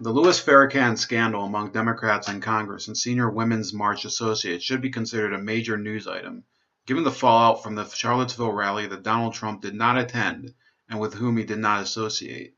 The Louis Farrakhan scandal among Democrats in Congress and senior Women's March associates should be considered a major news item, given the fallout from the Charlottesville rally that Donald Trump did not attend and with whom he did not associate.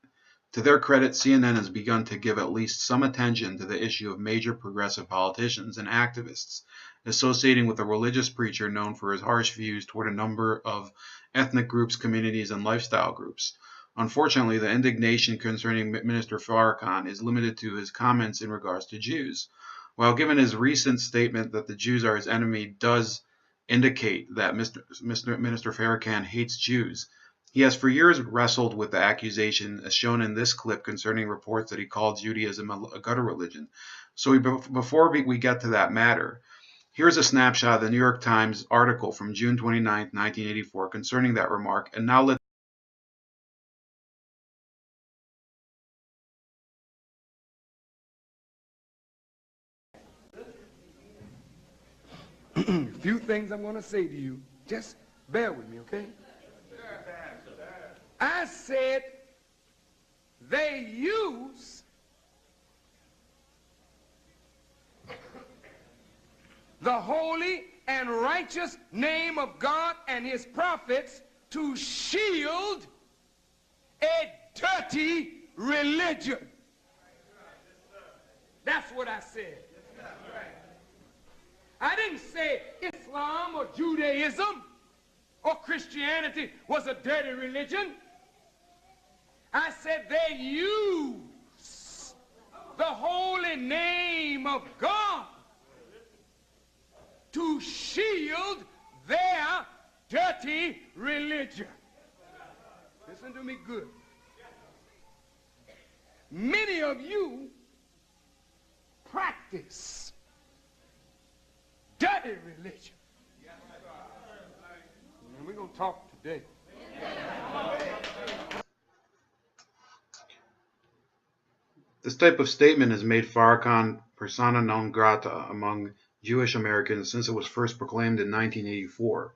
To their credit, CNN has begun to give at least some attention to the issue of major progressive politicians and activists associating with a religious preacher known for his harsh views toward a number of ethnic groups, communities, and lifestyle groups. Unfortunately, the indignation concerning Minister Farrakhan is limited to his comments in regards to Jews. While given his recent statement that the Jews are his enemy does indicate that Minister Farrakhan hates Jews, he has for years wrestled with the accusation as shown in this clip concerning reports that he called Judaism a gutter religion. So before we get to that matter, here's a snapshot of the New York Times article from June 29, 1984 concerning that remark, and now let's few things I'm going to say to you. Just bear with me, okay? I said they use the holy and righteous name of God and his prophets to shield a dirty religion. That's what I said. I didn't say Islam or Judaism or Christianity was a dirty religion. I said they use the holy name of God to shield their dirty religion. Listen to me good. Many of you practice dirty religion. And we're going to talk today. This type of statement has made Farrakhan persona non grata among Jewish Americans since it was first proclaimed in 1984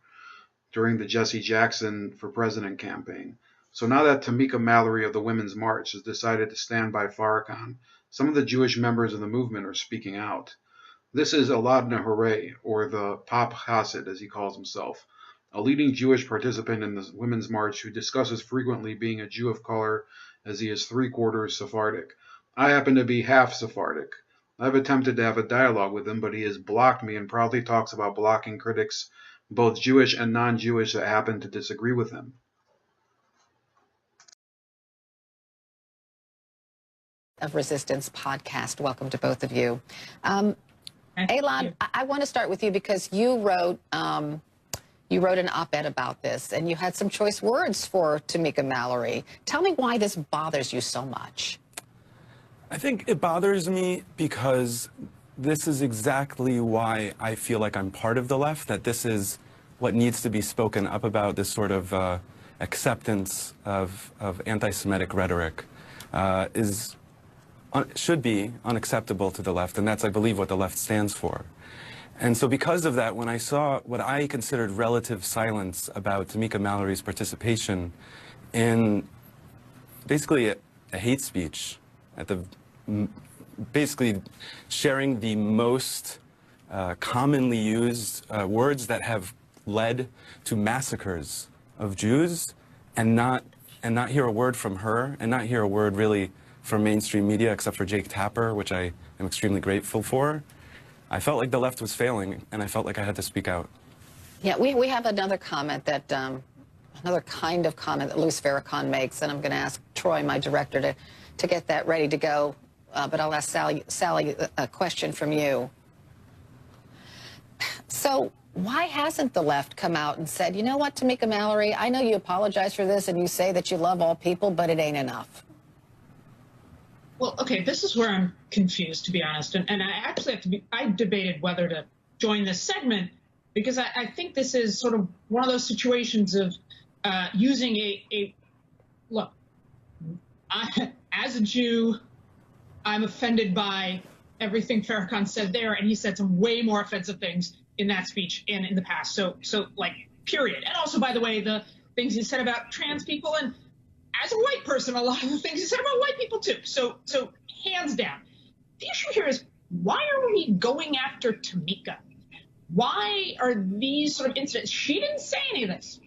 during the Jesse Jackson for President campaign. So now that Tameka Mallory of the Women's March has decided to stand by Farrakhan, some of the Jewish members of the movement are speaking out. This is Aladna Hooray, or the Pop Chassid as he calls himself, a leading Jewish participant in the Women's March who discusses frequently being a Jew of color as he is 3/4 Sephardic. I happen to be half Sephardic. I've attempted to have a dialogue with him, but he has blocked me and proudly talks about blocking critics, both Jewish and non-Jewish, that happen to disagree with him. Of Resistance podcast. Welcome to both of you. Halon, I want to start with you because you wrote an op-ed about this, and you had some choice words for Tameka Mallory. Tell me why this bothers you so much. I think it bothers me because this is exactly why I feel like I'm part of the left, that this is what needs to be spoken up about, this sort of acceptance of anti-Semitic rhetoric should be unacceptable to the left, and that's, I believe, what the left stands for. And so because of that, when I saw what I considered relative silence about Tameka Mallory's participation in basically a hate speech, basically sharing the most commonly used words that have led to massacres of Jews, and not hear a word from her, and not hear a word really from mainstream media except for Jake Tapper, which I am extremely grateful for. I felt like the left was failing, and I felt like I had to speak out. Yeah, we have another comment that, another kind of comment that Louis Farrakhan makes, and I'm going to ask Troy, my director, to get that ready to go. But I'll ask Sally a question from you. So why hasn't the left come out and said, you know what, Tameka Mallory, I know you apologize for this and you say that you love all people, but it ain't enough? Well, okay, this is where I'm confused, to be honest. And I actually have to be, I debated whether to join this segment because I think this is sort of one of those situations of using look, as a Jew, I'm offended by everything Farrakhan said there, and he said some way more offensive things in that speech and in the past. So like, period. And also, by the way, the things he said about trans people. And as a white person, a lot of the things he said about white people too. So hands down. The issue here is, why are we going after Tamika? Why are these sort of incidents? She didn't say any of this.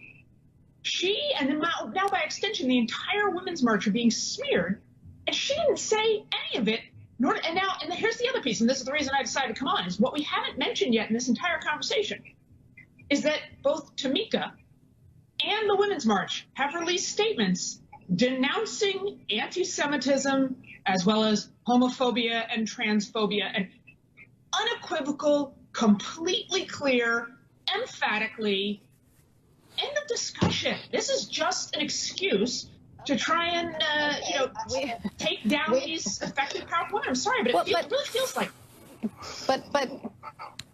She, and then now by extension, the entire Women's March are being smeared, and she didn't say any of it. And here's the other piece, and this is the reason I decided to come on, is what we haven't mentioned yet in this entire conversation is that both Tamika and the Women's March have released statements denouncing anti-Semitism as well as homophobia and transphobia, and unequivocal, completely clear, emphatically, end of discussion. This is just an excuse to try and, take down these effective, powerful women. I'm sorry, but it really feels like.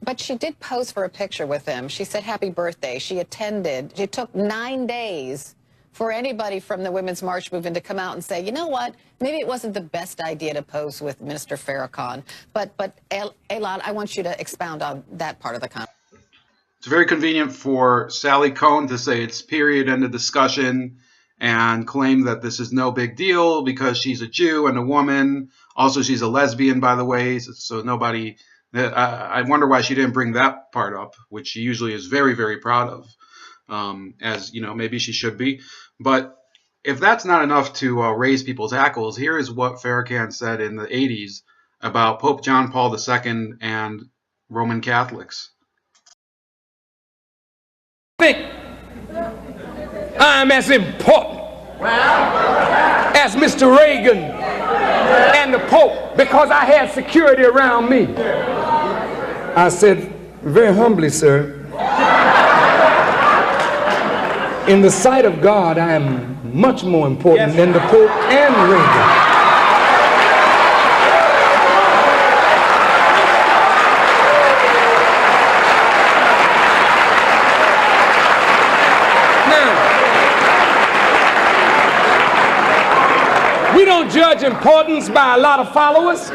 But she did pose for a picture with him. She said happy birthday. She attended. It took 9 days for anybody from the Women's March movement to come out and say, you know what, maybe it wasn't the best idea to pose with Minister Farrakhan. But Elon, I want you to expound on that part of the conversation. It's very convenient for Sally Cohn to say it's period, end of discussion, and claim that this is no big deal because she's a Jew and a woman. Also, she's a lesbian, by the way, so nobody... I wonder why she didn't bring that part up, which she usually is very, very proud of, as, maybe she should be. But if that's not enough to raise people's hackles, here is what Farrakhan said in the 80s about Pope John Paul II and Roman Catholics. I think I'm as important as Mr. Reagan and the Pope because I had security around me. I said, very humbly, sir, in the sight of God, I am much more important than the Pope and Reagan. We don't judge importance by a lot of followers.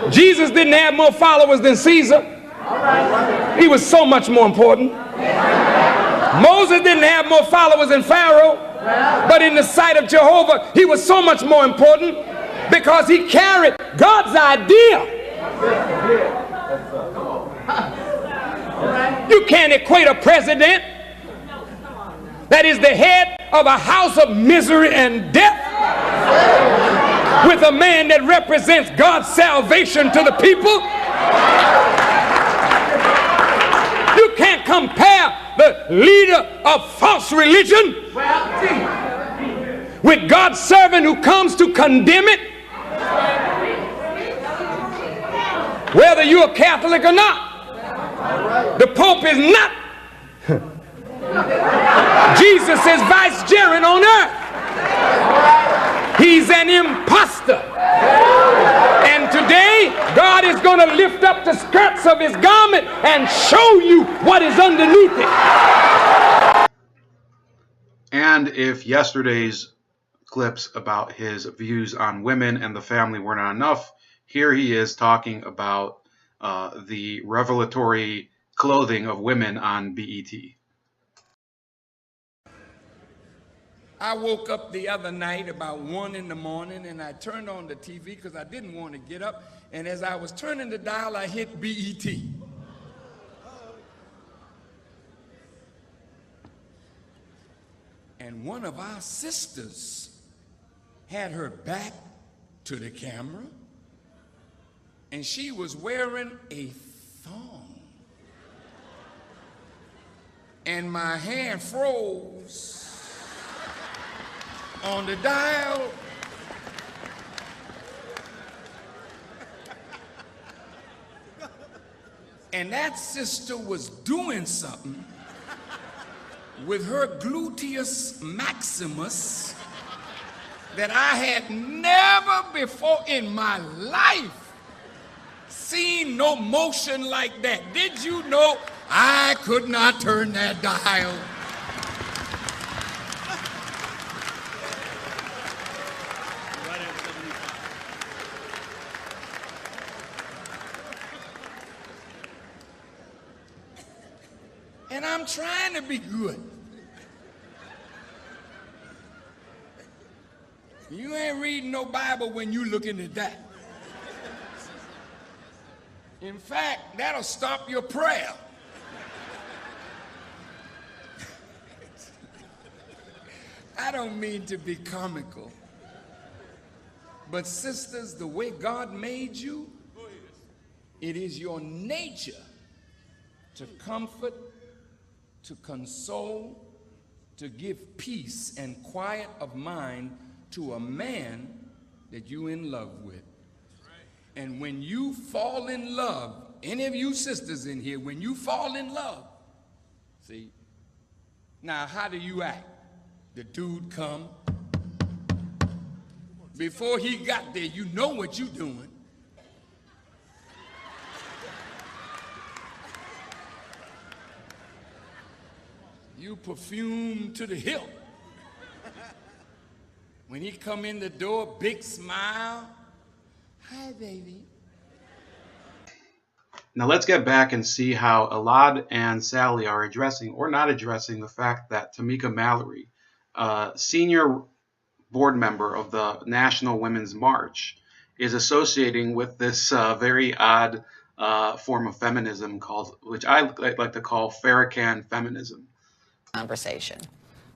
Jesus didn't have more followers than Caesar. He was so much more important. Moses didn't have more followers than Pharaoh, but in the sight of Jehovah, he was so much more important because he carried God's idea. You can't equate a president that is the head of a house of misery and death with a man that represents God's salvation to the people. You can't compare the leader of false religion with God's servant who comes to condemn it, whether you're a Catholic or not. The Pope is not Jesus' vicegerent on earth. He's an imposter. And today, God is going to lift up the skirts of his garment and show you what is underneath it. And if yesterday's clips about his views on women and the family were not enough, here he is talking about the revelatory clothing of women on BET. I woke up the other night about 1 in the morning and I turned on the TV because I didn't want to get up. And as I was turning the dial, I hit BET. And one of our sisters had her back to the camera and she was wearing a thong. And my hand froze on the dial. And that sister was doing something with her gluteus maximus that I had never before in my life seen no motion like that. Did you know I could not turn that dial? And I'm trying to be good. You ain't reading no Bible when you looking at that. In fact, that'll stop your prayer. I don't mean to be comical, but sisters, the way God made you, it is your nature to comfort, to console, to give peace and quiet of mind to a man that you're in love with. And when you fall in love, any of you sisters in here, when you fall in love, see, now how do you act? The dude come. Before he got there, you know what you doing. You perfume to the hilt. When he come in the door, big smile. Hi, baby. Now let's get back and see how Elad and Sally are addressing or not addressing the fact that Tameka Mallory, senior board member of the National Women's March, is associating with this very odd form of feminism which I like to call Farrakhan feminism. Conversation.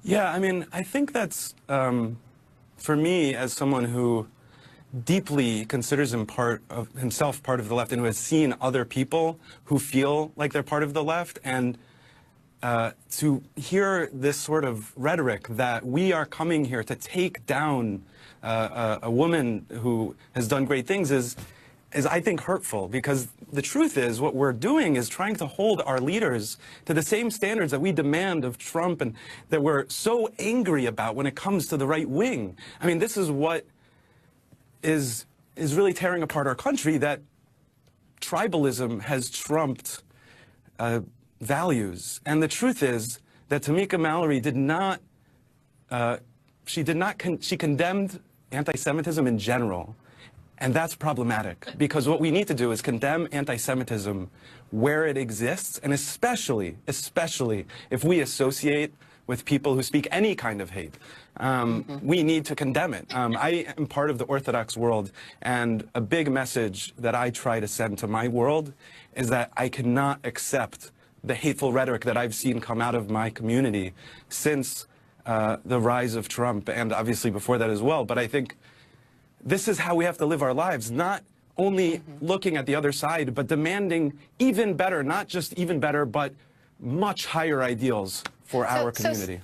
Yeah, I mean, I think that's, for me, as someone who deeply considers himself part of the left and who has seen other people who feel like they're part of the left, and to hear this sort of rhetoric that we are coming here to take down a woman who has done great things is I think hurtful, because the truth is what we're doing is trying to hold our leaders to the same standards that we demand of Trump and that we're so angry about when it comes to the right wing. I mean, this is what is really tearing apart our country, that tribalism has trumped values. And the truth is that Tameka Mallory she condemned anti-Semitism in general. And that's problematic, because what we need to do is condemn anti-Semitism where it exists, and especially if we associate with people who speak any kind of hate. We need to condemn it. I am part of the Orthodox world, and a big message that I try to send to my world is that I cannot accept the hateful rhetoric that I've seen come out of my community since the rise of Trump, and obviously before that as well. But I think this is how we have to live our lives, not only looking at the other side, but demanding even better, not just even better, but much higher ideals for our community.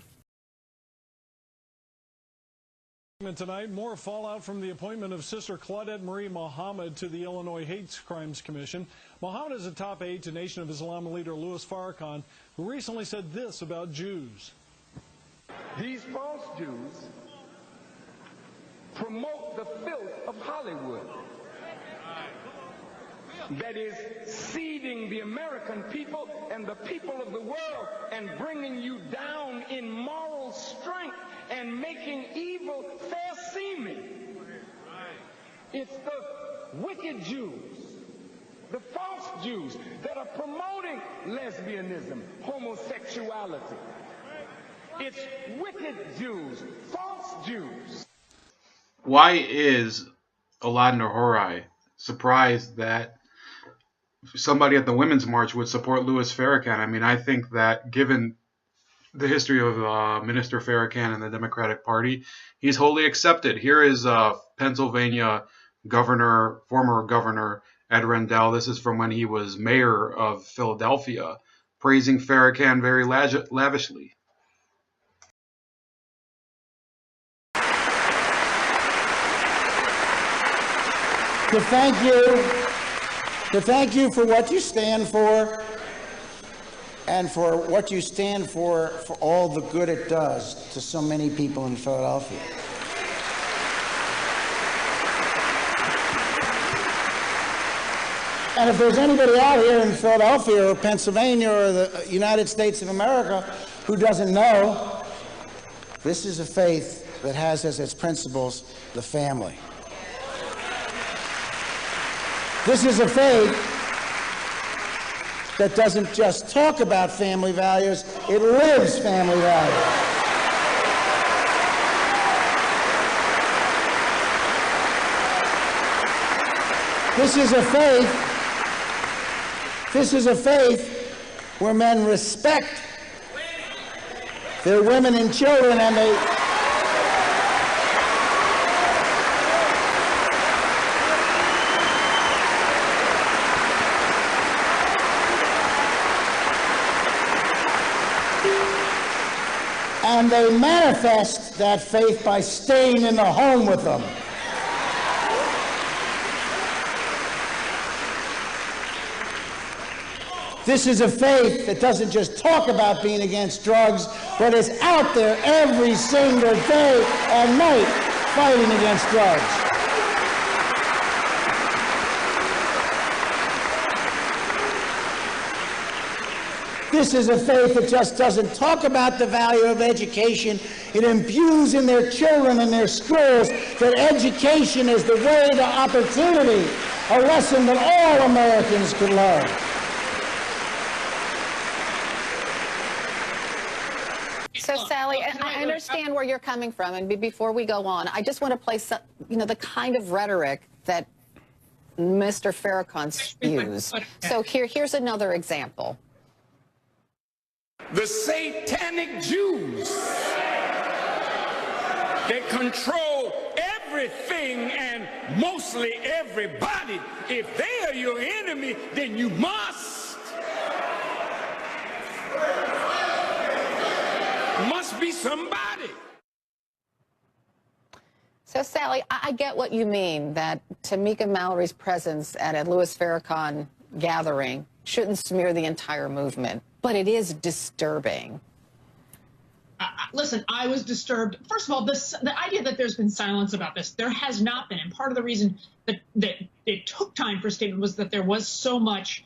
Tonight, more fallout from the appointment of Sister Claudette Marie Mohammed to the Illinois Hate Crimes Commission. Mohammed is a top aide to Nation of Islam leader Louis Farrakhan, who recently said this about Jews. These false Jews promote the filth of Hollywood that is seeding the American people and the people of the world and bringing you down in moral strength and making evil fair seeming. It's the wicked Jews, the false Jews that are promoting lesbianism, homosexuality. It's wicked Jews, false Jews. Why is Elad Nehorai surprised that somebody at the Women's March would support Louis Farrakhan? I mean, I think that given the history of Minister Farrakhan and the Democratic Party, he's wholly accepted. Here is Pennsylvania former Governor Ed Rendell. This is from when he was mayor of Philadelphia, praising Farrakhan very lavishly. To thank you for what you stand for, and for what you stand for all the good it does to so many people in Philadelphia. And if there's anybody out here in Philadelphia or Pennsylvania or the United States of America who doesn't know, this is a faith that has as its principles the family. This is a faith that doesn't just talk about family values, it lives family values. This is a faith where men respect their women and children, and they manifest that faith by staying in the home with them. This is a faith that doesn't just talk about being against drugs, but is out there every single day and night fighting against drugs. This is a faith that just doesn't talk about the value of education. It imbues in their children and their schools that education is the way to opportunity, a lesson that all Americans could learn. So, Sally, I understand where you're coming from, and before we go on, I just want to play some, the kind of rhetoric that Mr. Farrakhan spews. So here's another example. The Satanic Jews, they control everything and mostly everybody. If they are your enemy, then you must be somebody. So, Sally, I get what you mean, that Tameka Mallory's presence at a Louis Farrakhan gathering shouldn't smear the entire movement, but it is disturbing. Listen, I was disturbed. First of all, the idea that there's been silence about this, there has not been. And part of the reason that it took time for a statement was that there was so much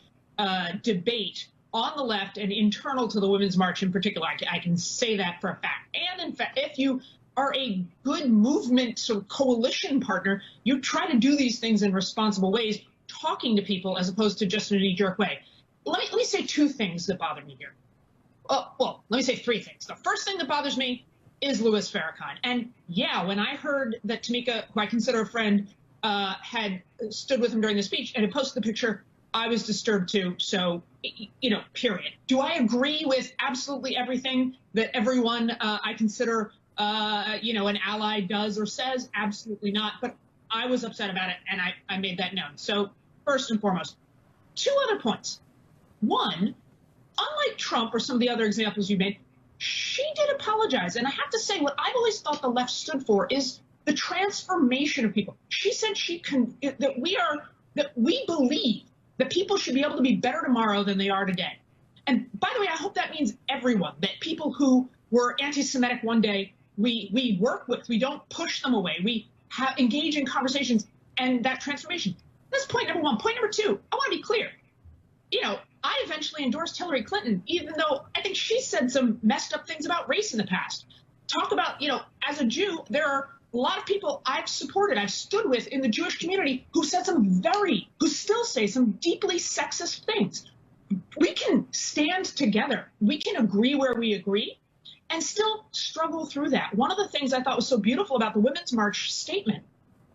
debate on the left and internal to the Women's March in particular. I can say that for a fact. And in fact, if you are a good movement sort of coalition partner, you try to do these things in responsible ways, talking to people as opposed to just in a knee-jerk way. Let me say two things that bother me here. Well, let me say three things. The first thing that bothers me is Louis Farrakhan. And yeah, when I heard that Tameka, who I consider a friend, had stood with him during the speech and had posted the picture, I was disturbed too. So, period. Do I agree with absolutely everything that everyone I consider, an ally does or says? Absolutely not. But I was upset about it, and I made that known. So first and foremost, two other points. One, unlike Trump or some of the other examples you made, she did apologize. And I have to say, what I've always thought the left stood for is the transformation of people. She said that we believe that people should be able to be better tomorrow than they are today. And by the way, I hope that means everyone, that people who were anti-Semitic one day, we work with, we don't push them away, we engage in conversations, and that transformation. That's point number one. Point number two, I want to be clear. I eventually endorsed Hillary Clinton, even though I think she said some messed up things about race in the past. Talk about, as a Jew, there are a lot of people I've supported, I've stood with in the Jewish community who said who still say some deeply sexist things. We can stand together. We can agree where we agree and still struggle through that. One of the things I thought was so beautiful about the Women's March statement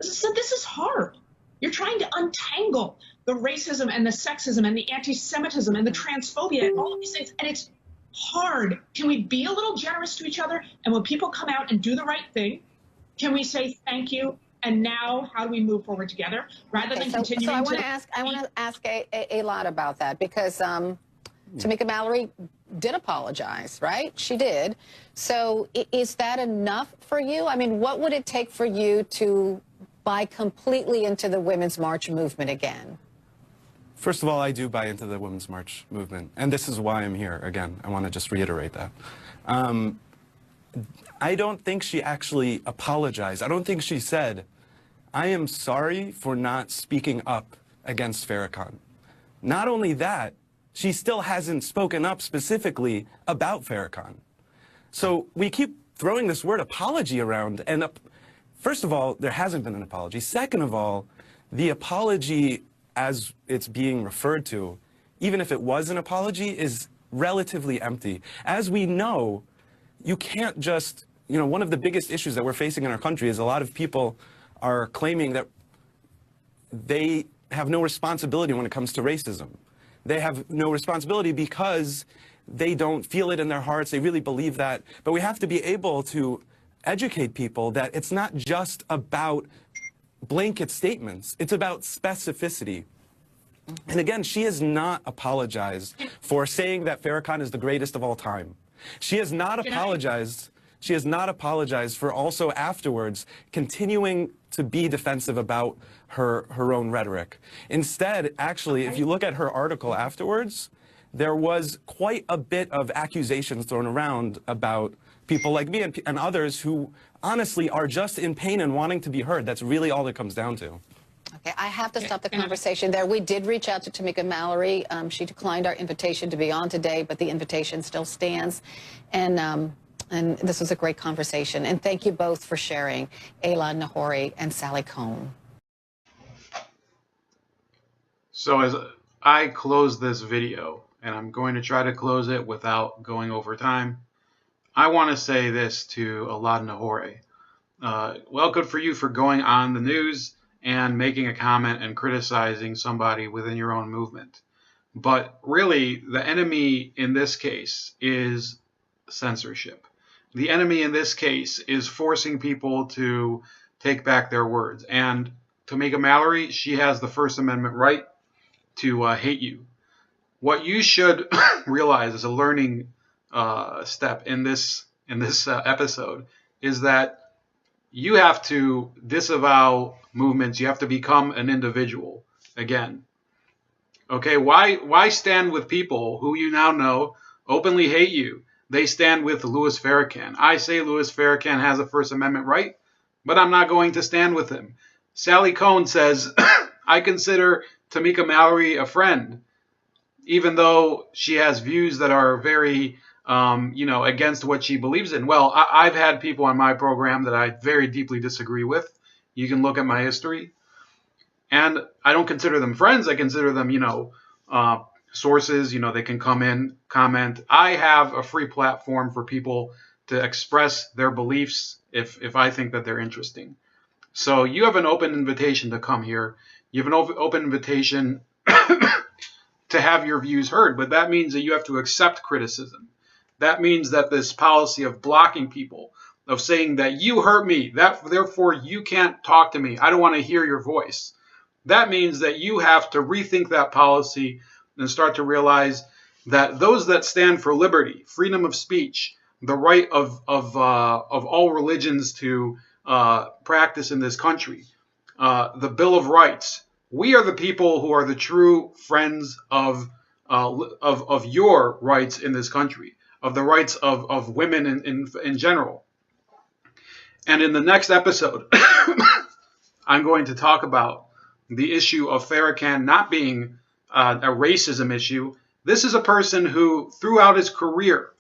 is it said this is hard. You're trying to untangle the racism and the sexism and the anti-Semitism and the transphobia and all of these things, and it's hard. Can we be a little generous to each other? And when people come out and do the right thing, can we say thank you? And now, how do we move forward together rather than continuing? So I want to ask a lot about that, because Tameka Mallory did apologize, right? She did. So is that enough for you? I mean, what would it take for you to buy completely into the Women's March movement again? First of all, I do buy into the Women's March movement, and this is why I'm here. Again, I want to just reiterate that. I don't think she actually apologized. I don't think she said, I am sorry for not speaking up against Farrakhan. Not only that, she still hasn't spoken up specifically about Farrakhan. So we keep throwing this word apology around, and first of all, there hasn't been an apology. Second of all, the apology as it's being referred to, even if it was an apology, is relatively empty. As we know, you can't just, one of the biggest issues that we're facing in our country is a lot of people are claiming that they have no responsibility when it comes to racism. They have no responsibility because they don't feel it in their hearts. They really believe that. But we have to be able to educate people that it's not just about blanket statements. It's about specificity. And again, she has not apologized for saying that Farrakhan is the greatest of all time. She has not apologized. She has not apologized for also afterwards continuing to be defensive about her own rhetoric. Instead, actually, if you look at her article afterwards, there was quite a bit of accusations thrown around about people like me and others who honestly are just in pain and wanting to be heard. That's really all it comes down to. Okay, I have to stop the conversation there. We did reach out to Tameka Mallory. She declined our invitation to be on today, but the invitation still stands. And this was a great conversation. And thank you both for sharing, Halon Nahori and Sally Cohn. So as I close this video, and I'm going to try to close it without going over time, I want to say this to Halon Nahori. Well, good for you for going on the news and making a comment and criticizing somebody within your own movement. But really, the enemy in this case is censorship. The enemy in this case is forcing people to take back their words. And Tameka Mallory, she has the First Amendment right to hate you. What you should realize as a learning step in this episode is that you have to disavow movements. You have to become an individual again. Okay, why stand with people who you now know openly hate you? They stand with Louis Farrakhan. I say Louis Farrakhan has a First Amendment right, but I'm not going to stand with him. Sally Cohn says, I consider Tameka Mallory a friend, even though she has views that are very against what she believes in. Well, I've had people on my program that I very deeply disagree with. You can look at my history. And I don't consider them friends. I consider them, sources. They can come in, comment. I have a free platform for people to express their beliefs if I think that they're interesting. So you have an open invitation to come here. You have an open invitation to have your views heard. But that means that you have to accept criticism. That means that this policy of blocking people, of saying that you hurt me, therefore you can't talk to me, I don't want to hear your voice. That means that you have to rethink that policy and start to realize that those that stand for liberty, freedom of speech, the right of all religions to practice in this country, the Bill of Rights, we are the people who are the true friends of your rights in this country, of the rights of women in general. And in the next episode, I'm going to talk about the issue of Farrakhan not being a racism issue. This is a person who, throughout his career,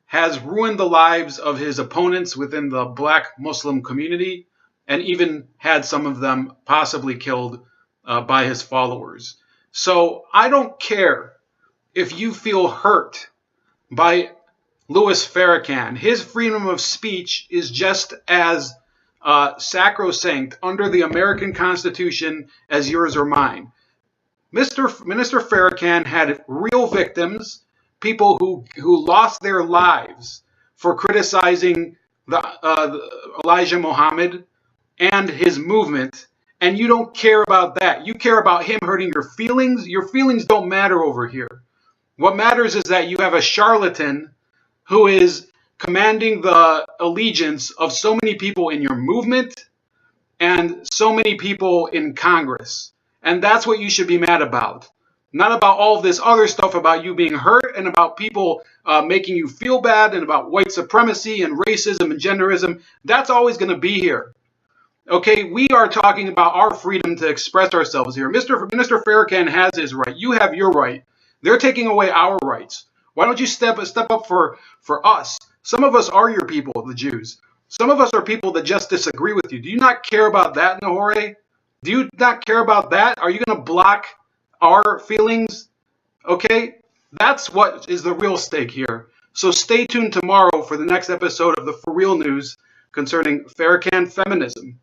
has ruined the lives of his opponents within the Black Muslim community, and even had some of them possibly killed by his followers. So I don't care if you feel hurt by Louis Farrakhan. His freedom of speech is just as sacrosanct under the American Constitution as yours or mine. Minister Farrakhan had real victims, people who lost their lives for criticizing Elijah Mohammed and his movement, and you don't care about that. You care about him hurting your feelings. Your feelings don't matter over here. What matters is that you have a charlatan who is commanding the allegiance of so many people in your movement and so many people in Congress. And that's what you should be mad about. Not about all this other stuff about you being hurt and about people making you feel bad and about white supremacy and racism and genderism. That's always going to be here. Okay, we are talking about our freedom to express ourselves here. Minister Farrakhan has his right. You have your right. They're taking away our rights. Why don't you step up for us? Some of us are your people, the Jews. Some of us are people that just disagree with you. Do you not care about that, Nahori? Do you not care about that? Are you going to block our feelings? Okay, that's what is the real stake here. So stay tuned tomorrow for the next episode of the For Real News concerning Farrakhan feminism.